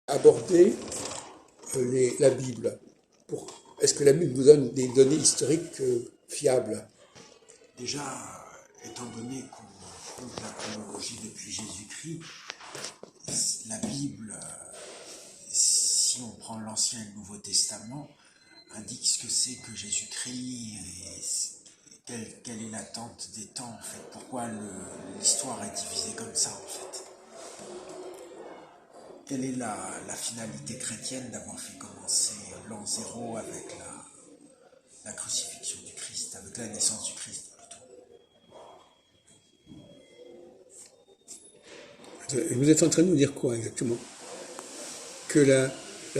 aborder la Bible. Est-ce que la Bible nous donne des données historiques fiables? Déjà, étant donné qu'on trouve la chronologie depuis Jésus-Christ, la Bible, si on prend l'Ancien et le Nouveau Testament, indique ce que c'est que Jésus-Christ et quelle est l'attente des temps, en fait. Pourquoi l'histoire est divisée comme ça, en fait. Quelle est la finalité chrétienne d'avoir fait commencer l'an 0 avec la crucifixion du Christ, avec la naissance du Christ plutôt. Vous êtes en train de nous dire quoi exactement? Que la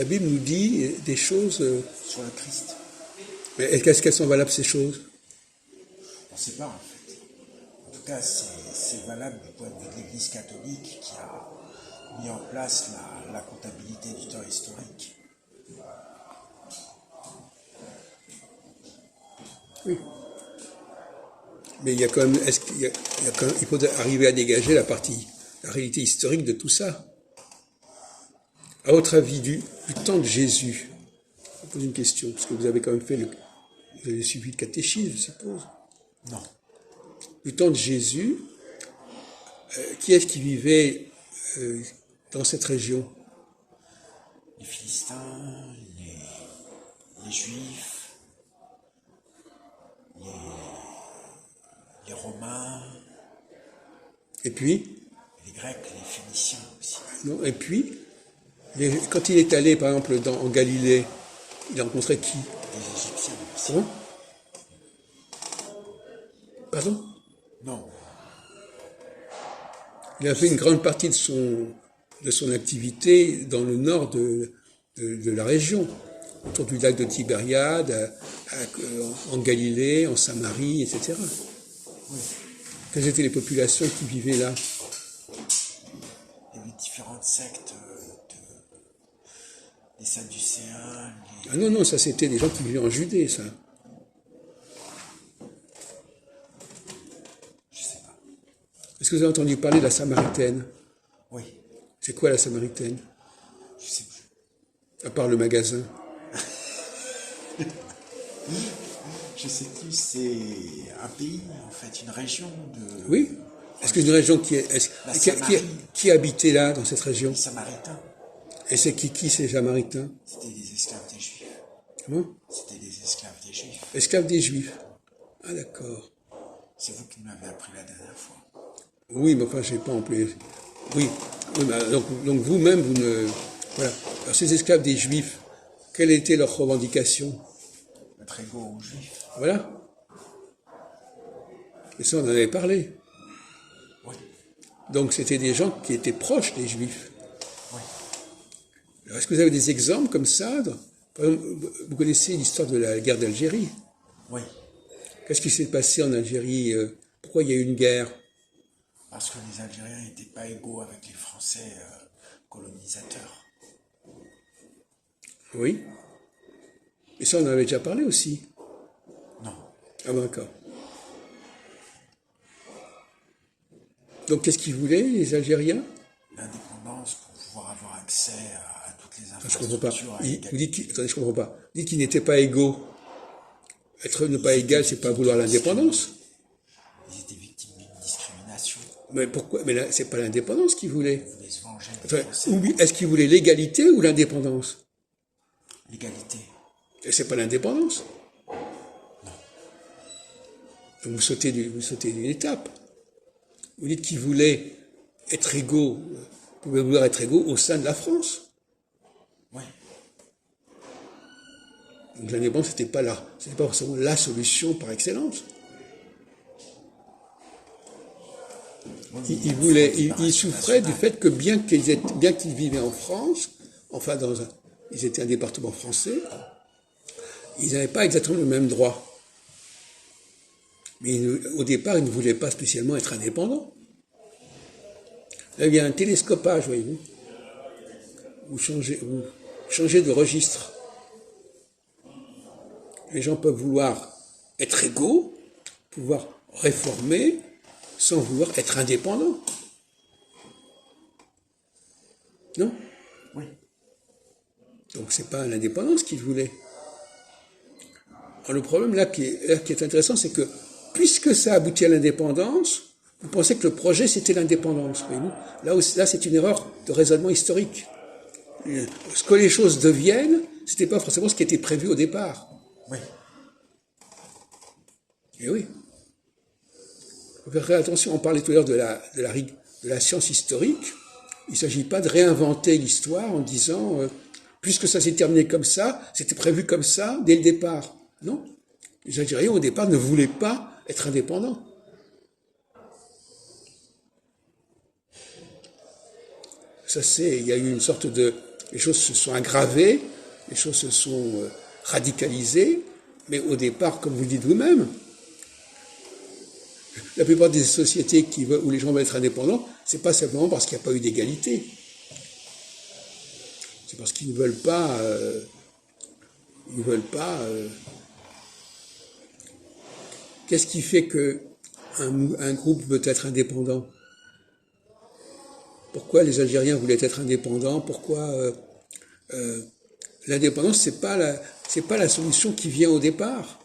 Bible nous dit des choses... sur le Christ. Mais est-ce qu'elles sont valables ces choses? On ne sait pas en fait. En tout cas, c'est valable du point de vue de l'Église catholique qui a mis en place la comptabilité du temps historique. Oui. Mais il y a quand même, il faut arriver à dégager la réalité historique de tout ça. À votre avis, du temps de Jésus, je vous pose une question, parce que vous avez quand même vous avez suivi le catéchisme, je suppose. Non. Du temps de Jésus, qui est-ce qui vivait dans cette région? Les Philistins, les Juifs, les Romains. Et puis? Les Grecs, les Phéniciens aussi. Non, et puis, quand il est allé, par exemple, en Galilée, il a rencontré qui? Des Égyptiens aussi. Pardon? Pardon? Non. Il a fait une grande partie de son activité dans le nord de la région, autour du lac de Tibériade, en Galilée, en Samarie, etc. Oui. Quelles étaient les populations qui vivaient là? Il y avait différentes sectes, les Sadducéens, Ah non, ça c'était des gens qui vivaient en Judée, ça. Je sais pas. Est-ce que vous avez entendu parler de la Samaritaine? Oui. C'est quoi la Samaritaine? Je sais plus. À part le magasin. Je sais plus, c'est un pays, en fait, une région de... Oui. Est-ce que c'est une région qui habitait là, dans cette région? Les Samaritains. Et c'est qui ces Samaritains? C'était des esclaves des Juifs. Comment? C'était des esclaves des Juifs. Esclaves des Juifs. Ah d'accord. C'est vous qui m'avez appris la dernière fois. Oui, mais enfin, je n'ai pas employé. Oui, donc vous-même, vous ne... Voilà. Alors ces esclaves des Juifs, quelle était leur revendication? Être égaux aux Juifs. Voilà. Et ça, on en avait parlé. Oui. Donc c'était des gens qui étaient proches des Juifs. Oui. Alors, est-ce que vous avez des exemples comme ça? Par exemple, vous connaissez l'histoire de la guerre d'Algérie. Oui. Qu'est-ce qui s'est passé en Algérie? Pourquoi il y a eu une guerre? Parce que les Algériens n'étaient pas égaux avec les Français colonisateurs. Oui. Et ça, on en avait déjà parlé aussi. Non. Ah ben, d'accord. Donc, qu'est-ce qu'ils voulaient, les Algériens? L'indépendance pour pouvoir avoir accès à toutes les Je comprends pas. infrastructures. Attendez, je comprends pas. Vous dites qu'ils n'étaient pas égaux. Ne pas égal, c'est pas vouloir l'indépendance. Ils étaient victimes d'une discrimination. Mais pourquoi? Mais là, c'est pas l'indépendance qu'ils voulaient. Ils voulaient se venger des Français. Est-ce qu'ils voulaient l'égalité ou l'indépendance? L'égalité. Et c'est pas l'indépendance. Non. Donc vous sautez d'une étape. Vous dites qu'ils voulaient être égaux, vous pouvez vouloir être égaux au sein de la France. Oui. Donc l'indépendance, c'était pas forcément la solution par excellence. Ils souffraient du fait que bien qu'ils vivaient en France, enfin ils étaient un département français, ils n'avaient pas exactement le même droit. Mais au départ, ils ne voulaient pas spécialement être indépendants. Là, il y a un télescopage, voyez-vous. Vous changez de registre. Les gens peuvent vouloir être égaux, pouvoir réformer, sans vouloir être indépendants. Non? Oui. Donc c'est pas l'indépendance qu'ils voulaient. Alors le problème là qui est intéressant, c'est que puisque ça aboutit à l'indépendance, vous pensez que le projet c'était l'indépendance. Voyez-vous, là c'est une erreur de raisonnement historique. Ce que les choses deviennent, c'était pas forcément ce qui était prévu au départ. Oui. Et oui. Faut faire attention, on parlait tout à l'heure de la science historique. Il ne s'agit pas de réinventer l'histoire en disant puisque ça s'est terminé comme ça, c'était prévu comme ça dès le départ. Non. Les Algériens au départ ne voulaient pas être indépendants. Il y a eu une sorte de, les choses se sont aggravées, les choses se sont radicalisées, mais au départ, comme vous le dites vous-même, la plupart des sociétés où les gens veulent être indépendants, c'est pas simplement parce qu'il n'y a pas eu d'égalité. C'est parce qu'ils ne veulent pas, qu'est-ce qui fait que un groupe veut être indépendant? Pourquoi les Algériens voulaient être indépendants? Pourquoi l'indépendance, c'est pas la solution qui vient au départ.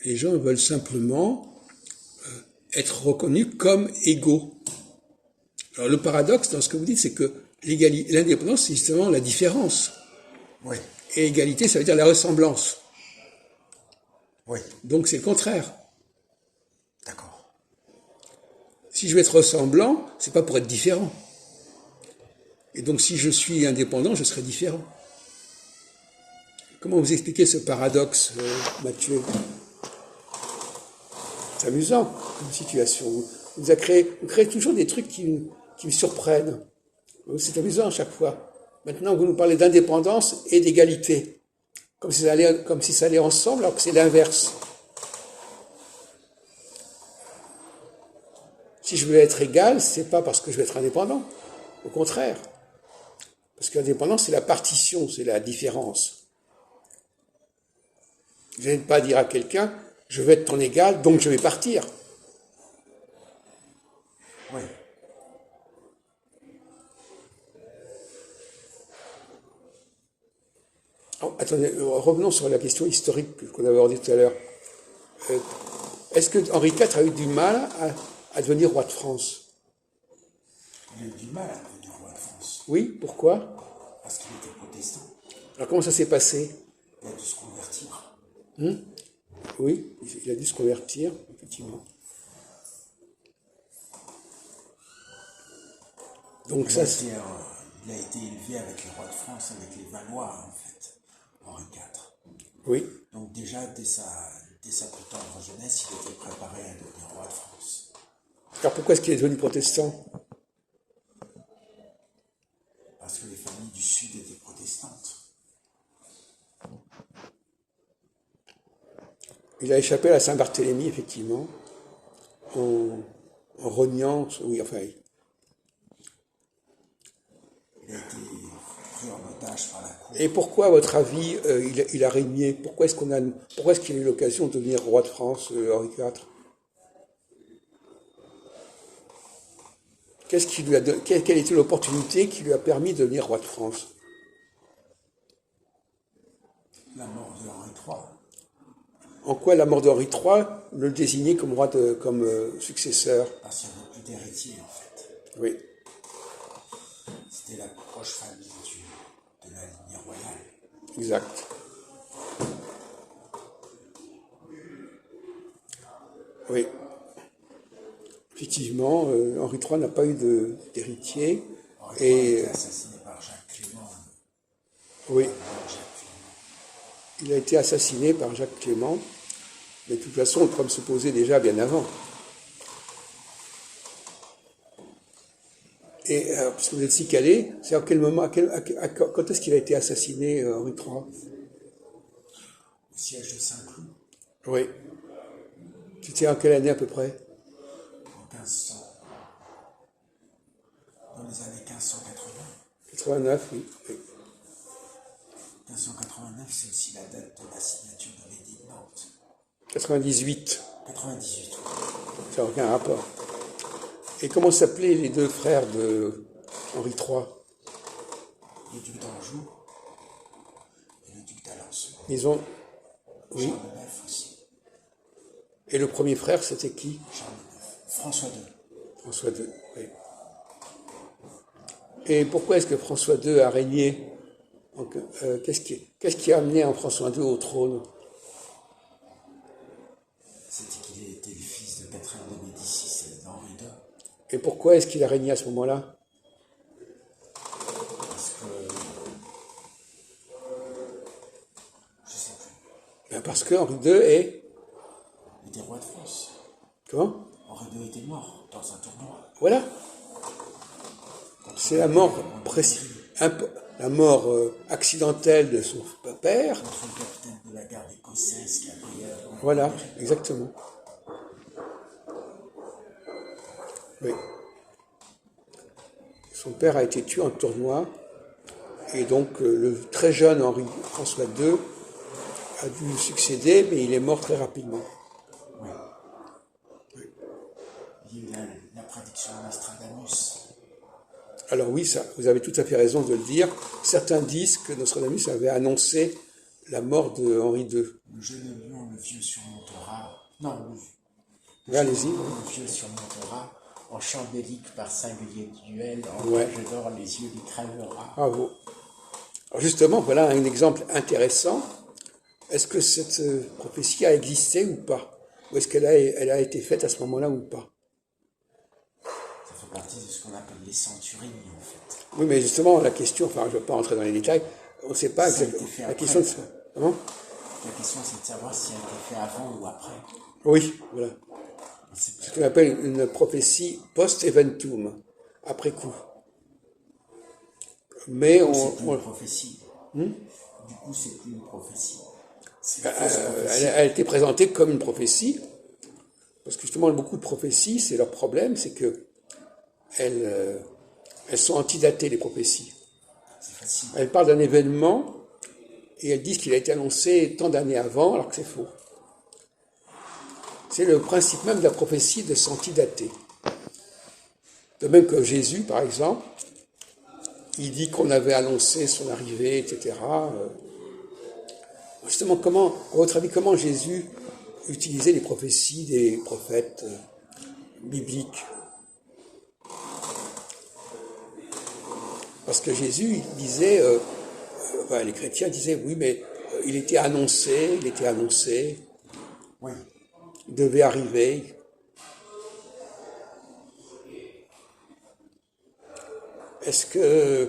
Les gens veulent simplement être reconnus comme égaux. Alors le paradoxe dans ce que vous dites, c'est que l'indépendance, c'est justement la différence. Oui. Et égalité, ça veut dire la ressemblance. Oui. Donc c'est le contraire. D'accord. Si je veux être ressemblant, c'est pas pour être différent. Et donc si je suis indépendant, je serai différent. Comment vous expliquez ce paradoxe, Mathieu? C'est amusant comme situation. Vous créez toujours des trucs qui me surprennent. C'est amusant à chaque fois. Maintenant, vous nous parlez d'indépendance et d'égalité. Comme si ça allait ensemble, alors que c'est l'inverse. Si je veux être égal, c'est pas parce que je veux être indépendant. Au contraire. Parce que l'indépendance, c'est la partition, c'est la différence. Je n'ai pas à dire à quelqu'un, je veux être ton égal, donc je vais partir. Oui. Oh, attendez, revenons sur la question historique qu'on avait abordée tout à l'heure. Est-ce que Henri IV a eu du mal à devenir roi de France? Il a eu du mal à devenir roi de France. Oui, pourquoi? Parce qu'il était protestant. Alors comment ça s'est passé? Il a dû se convertir. Oui, il a dû se convertir, effectivement. Donc il a été élevé avec les rois de France, avec les Valois, en fait, Henri IV. Oui. Donc déjà, dès sa plus tendre jeunesse, il était préparé à devenir roi de France. Alors pourquoi est-ce qu'il est devenu protestant? Parce que les familles du Sud étaient protestantes. Il a échappé à Saint-Barthélemy, effectivement, en reniant, oui, enfin... Il a été pris en otage par la cour. Et pourquoi, à votre avis, il a régné? Pourquoi est-ce qu'il a eu l'occasion de devenir roi de France, Henri IV? Quelle était l'opportunité qui lui a permis de devenir roi de France? La mort de Henri III. En quoi la mort d'Henri III le désignait comme successeur? Parce qu'il n'y avait plus d'héritier, en fait. Oui. C'était la proche famille de la lignée royale. Exact. Oui. Effectivement, Henri III n'a pas eu d'héritier. Henri III a été assassiné par Jacques Clément. Oui. Il a été assassiné par Jacques Clément. Mais de toute façon, le problème se posait déjà bien avant. Et puisque vous êtes si calé, c'est à quel moment, quand est-ce qu'il a été assassiné, Henri III? Au siège de Saint-Cloud. Oui. C'était en quelle année à peu près? En 1500. Dans les années 1580. 89, oui. 1589, c'est aussi la date de la signature de l'édit de Nantes. 98. 98. Ça n'a aucun rapport. Et comment s'appelaient les deux frères de Henri III? le duc d'Anjou et le duc d'Alençon. Ils ont... Oui. Charles IX aussi. Et le premier frère, c'était qui? Charles IX. François II. François II, oui. Et pourquoi est-ce que François II a régné? Donc, qu'est-ce qui a amené un François II au trône? C'était qu'il était le fils de Catherine de Médicis et d'Henri II. Et pourquoi est-ce qu'il a régné à ce moment-là? Parce que... je sais plus. Ben parce que Henri II Il était roi de France. Comment? Henri II était mort dans un tournoi. Voilà. C'est la mort la mort accidentelle de son père. Contre le capitaine de la garde écossaise qui a brillé. Voilà, exactement. Oui. Son père a été tué en tournoi, et donc le très jeune François II a dû succéder, mais il est mort très rapidement. Oui. Il y a eu la prédiction de Nostradamus. Alors oui, ça, vous avez tout à fait raison de le dire. Certains disent que Nostradamus avait annoncé la mort de Henri II. Le jeune lion, le vieux surmontera. Non, Oui, allez-y. Le vieux surmontera, en chant bélique par singulier duel, en Ouais. cage d'or, les yeux lui crèvera. Bravo. Alors justement, voilà un exemple intéressant. Est-ce que cette prophétie a existé ou pas? Ou est-ce qu'elle a été faite à ce moment-là ou pas? Ça fait partie de ce qu'on appelle les centuries, en fait. Oui, mais justement, la question, enfin, je ne vais pas entrer dans les détails, on ne sait pas Ça a été exactement. fait La après. question de... Comment? La question, c'est de savoir si elle a été faite avant ou après. Oui, voilà. C'est C'est ce qu'on appelle une prophétie post-eventum, après coup. Mais plus une prophétie. Du coup, c'est plus une prophétie. C'est une fausse prophétie. elle a été présentée comme une prophétie, parce que justement, beaucoup de prophéties, c'est leur problème, c'est que elles sont antidatées, les prophéties. C'est facile. Elles parlent d'un événement, et elles disent qu'il a été annoncé tant d'années avant, alors que c'est faux. C'est le principe même de la prophétie de s'antidater. De même que Jésus, par exemple, il dit qu'on avait annoncé son arrivée, etc. Justement, à votre avis, comment Jésus utilisait les prophéties des prophètes bibliques? Parce que Jésus, il disait, les chrétiens disaient, oui, mais il était annoncé, Oui. il devait arriver. Est-ce que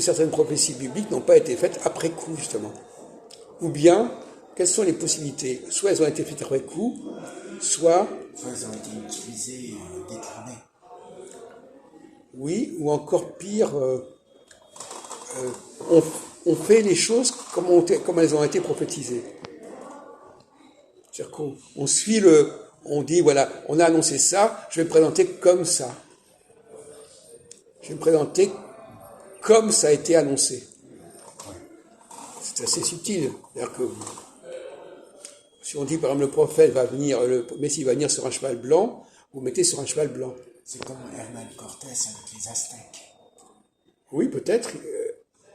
certaines prophéties bibliques n'ont pas été faites après coup, justement? Ou bien, quelles sont les possibilités? Soit elles ont été faites après coup, soit... Soit elles ont été utilisées, détournées. Oui, ou encore pire, on fait les choses comme elles ont été prophétisées. C'est-à-dire qu'on suit on dit, voilà, on a annoncé ça, je vais me présenter comme ça. Je vais me présenter comme ça a été annoncé. C'est assez subtil. C'est-à-dire que si on dit, par exemple, le prophète va venir, le Messie va venir sur un cheval blanc, vous mettez sur un cheval blanc. C'est comme Hernán Cortés avec les Aztèques. Oui, peut-être.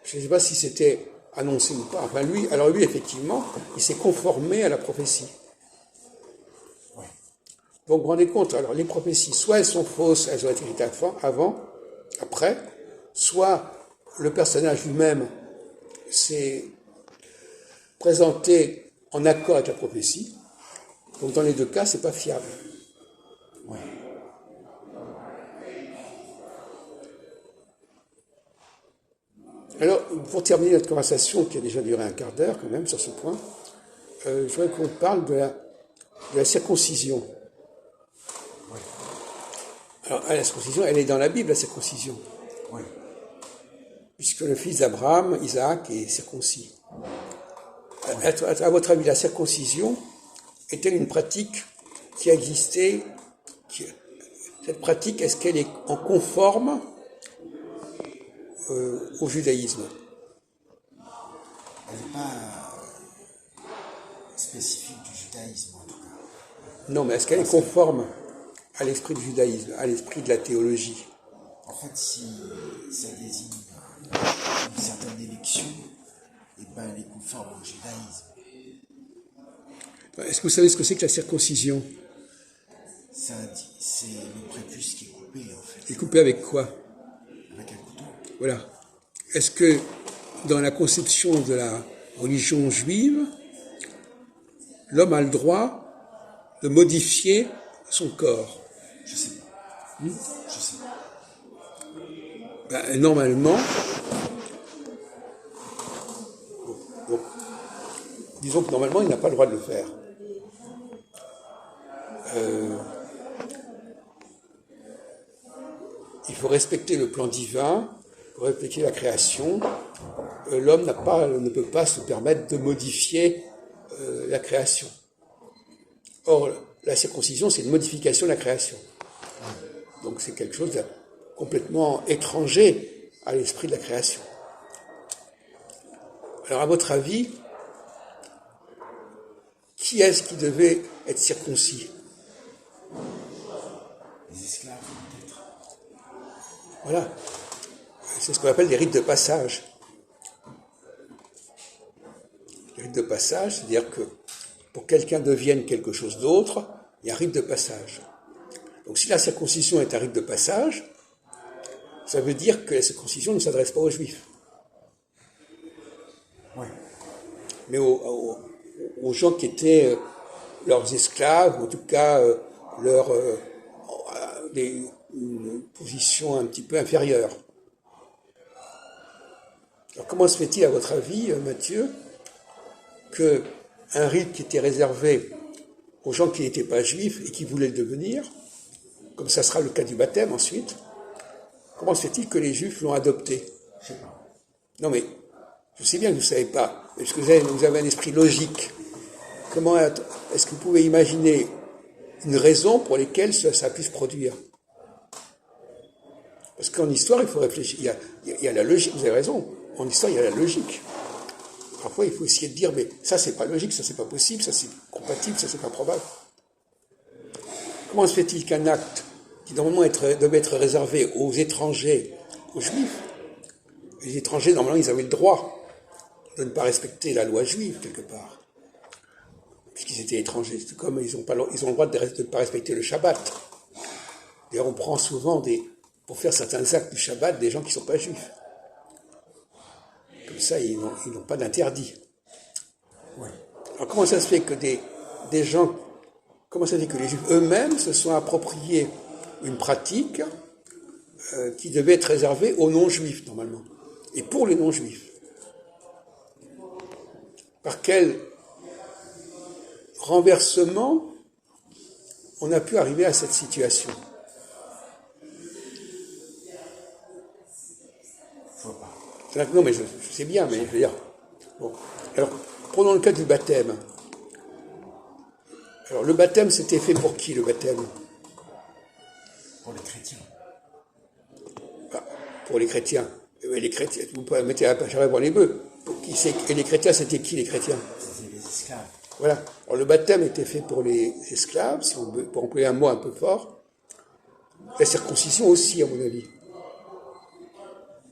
Je ne sais pas si c'était annoncé ou pas. Enfin, lui, effectivement, il s'est conformé à la prophétie. Oui. Donc, vous vous rendez compte, alors les prophéties, soit elles sont fausses, elles ont été écrites après, soit le personnage lui-même s'est présenté en accord avec la prophétie. Donc, dans les deux cas, c'est pas fiable. Oui. Alors, pour terminer notre conversation, qui a déjà duré un quart d'heure quand même sur ce point, je voudrais qu'on parle de la circoncision. Oui. Alors, la circoncision, elle est dans la Bible, la circoncision. Oui. Puisque le fils d'Abraham, Isaac, est circoncis. À votre avis, la circoncision est-elle une pratique qui a existé? Cette pratique, est-ce qu'elle est en conforme au judaïsme? Elle n'est pas spécifique du judaïsme, en tout cas. Non, mais est-ce qu'elle est conforme à l'esprit du judaïsme, à l'esprit de la théologie? En fait, si ça désigne résurrection, eh ben, elle est conforme au judaïsme. Est-ce que vous savez ce que c'est que la circoncision? C'est le prépuce qui est coupé, en fait, Et coupé avec quoi? avec un couteau. Voilà. Est-ce que dans la conception de la religion juive, l'homme a le droit de modifier son corps? Je sais pas. Je sais pas. Ben, normalement, bon, disons que normalement, il n'a pas le droit de le faire. Il faut respecter le plan divin, il faut respecter la création. L'homme ne peut pas se permettre de modifier la création. Or, la circoncision, c'est une modification de la création. Donc c'est quelque chose de complètement étranger à l'esprit de la création. Alors à votre avis, qui est-ce qui devait être circoncis? Les esclaves, peut-être. Voilà. C'est ce qu'on appelle des rites de passage. Les rites de passage, c'est-à-dire que pour que quelqu'un devienne quelque chose d'autre, il y a un rite de passage. Donc si la circoncision est un rite de passage, ça veut dire que la circoncision ne s'adresse pas aux juifs. Ouais. Mais aux gens qui étaient leurs esclaves, ou en tout cas une position un petit peu inférieure. Alors comment se fait-il, à votre avis, Mathieu, qu'un rite qui était réservé aux gens qui n'étaient pas juifs et qui voulaient le devenir, comme ça sera le cas du baptême ensuite, comment se fait-il que les juifs l'ont adopté? Je sais pas. Non mais, je sais bien que vous ne savez pas, mais parce que vous avez un esprit logique. Comment est-ce que vous pouvez imaginer une raison pour laquelle ça puisse produire? Parce qu'en histoire, il faut réfléchir. Il y a la logique, vous avez raison. En histoire, il y a la logique. Parfois, il faut essayer de dire, mais ça, c'est pas logique, ça, c'est pas possible, ça, c'est compatible, ça, c'est pas probable. Comment se fait-il qu'un acte qui normalement devait être réservé aux étrangers, aux juifs, les étrangers, normalement, ils avaient le droit de ne pas respecter la loi juive, quelque part, puisqu'ils étaient étrangers. C'est comme ils ont le droit de ne pas respecter le Shabbat. D'ailleurs, on prend souvent pour faire certains actes du Shabbat des gens qui ne sont pas juifs. Comme ça, ils n'ont pas d'interdit. Ouais. Alors comment ça se fait que des gens, comment ça se fait que les juifs eux-mêmes se sont appropriés une pratique qui devait être réservée aux non-juifs, normalement, et pour les non-juifs? Par quel renversement on a pu arriver à cette situation? Non, mais je sais bien, mais je veux dire... Bon. Alors, prenons le cas du baptême. Alors, le baptême, c'était fait pour qui, le baptême? Pour les chrétiens. Ah, pour les chrétiens. Les chrétiens, vous pouvez mettre la pâche pour les bœufs. Et les chrétiens, c'était qui, les chrétiens? C'était les esclaves. Voilà. Alors, le baptême était fait pour les esclaves, si on veut, pour employer un mot un peu fort. La circoncision aussi, à mon avis.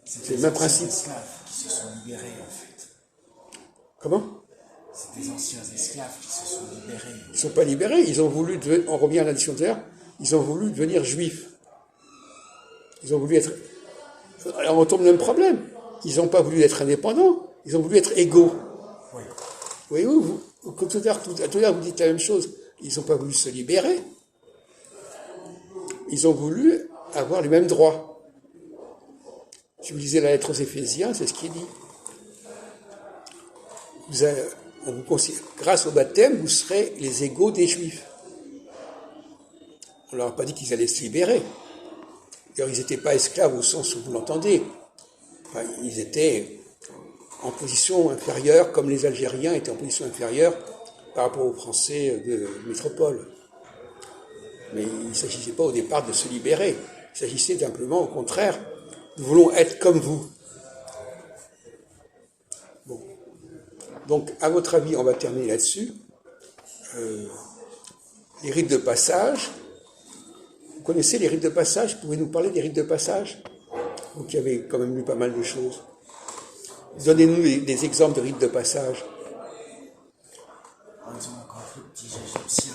C'est le même principe. C'est des esclaves qui se sont libérés, en fait. Comment? C'est des anciens esclaves qui se sont libérés. Ils ne sont pas libérés, ils ont voulu devenir, on revient à la discussion d'hier, ils ont voulu devenir juifs. Ils ont voulu être... Alors on tombe dans le même problème. Ils n'ont pas voulu être indépendants, ils ont voulu être égaux. Oui. Voyez-vous, tout à l'heure, vous dites la même chose. Ils n'ont pas voulu se libérer. Ils ont voulu avoir les mêmes droits. Si vous lisez la lettre aux Éphésiens, c'est ce qui est dit. Grâce au baptême, vous serez les égaux des Juifs. On ne leur a pas dit qu'ils allaient se libérer. D'ailleurs, ils n'étaient pas esclaves au sens où vous l'entendez. Enfin, ils étaient en position inférieure, comme les Algériens étaient en position inférieure par rapport aux Français de métropole. Mais il ne s'agissait pas au départ de se libérer. Il s'agissait simplement, au contraire, nous voulons être comme vous. Bon. Donc, à votre avis, on va terminer là-dessus. Les rites de passage. Vous connaissez les rites de passage? Pouvez-vous nous parler des rites de passage? Vous qui avez quand même lu pas mal de choses. Donnez-nous des exemples de rites de passage. Par exemple, quand le petit égyptien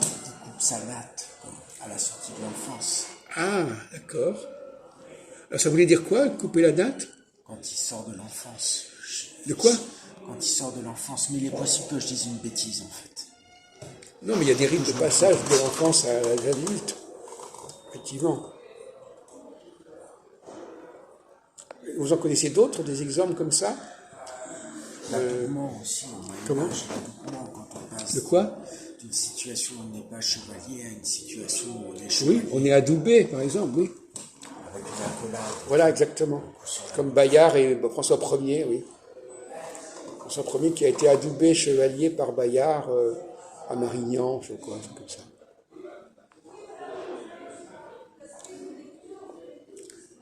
il coupe sa natte à la sortie de l'enfance, Ah, d'accord. Alors, ça voulait dire quoi, couper la date? quand il sort de l'enfance. De quoi? Quand il sort de l'enfance, mais il est possible que je dise une bêtise en fait. Non, mais il y a des rites de passage de l'enfance à l'adulte. Effectivement. Vous en connaissez d'autres, des exemples comme ça? L'adoubement aussi, au Comment? Moyen-Âge, l'adoubement, quand on passe De quoi? d'une situation où on n'est pas chevalier à une situation où on est Oui, chevalier. on est adoubé, par exemple, oui. Avec une accolade. Voilà, exactement. Comme Bayard et François Ier, oui. François Ier qui a été adoubé chevalier par Bayard à Marignan, je crois, un truc comme ça.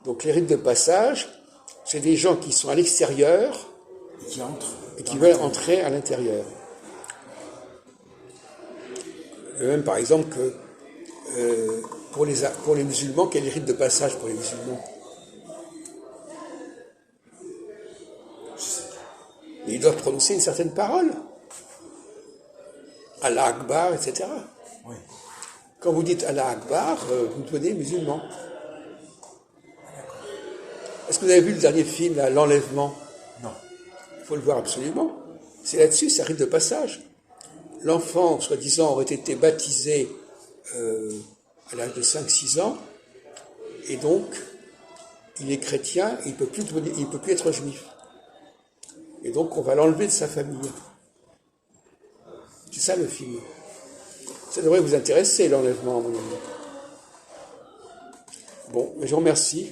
Donc les rites de passage, c'est des gens qui sont à l'extérieur Et qui entre. et qui veulent entrer à l'intérieur. De même, par exemple, que pour les musulmans, quel est le rite de passage pour les musulmans? Et ils doivent prononcer une certaine parole. Allah Akbar, etc. Oui. Quand vous dites Allah Akbar, vous devenez musulman. Est-ce que vous avez vu le dernier film, là, L'Enlèvement? Non. Il faut le voir absolument. C'est là-dessus, c'est un rite de passage. L'enfant, soi-disant, aurait été baptisé à l'âge de 5-6 ans, et donc, il est chrétien, il ne peut plus être juif. Et donc, on va l'enlever de sa famille. C'est ça le film. Ça devrait vous intéresser, l'enlèvement, à mon avis. Bon, je vous remercie.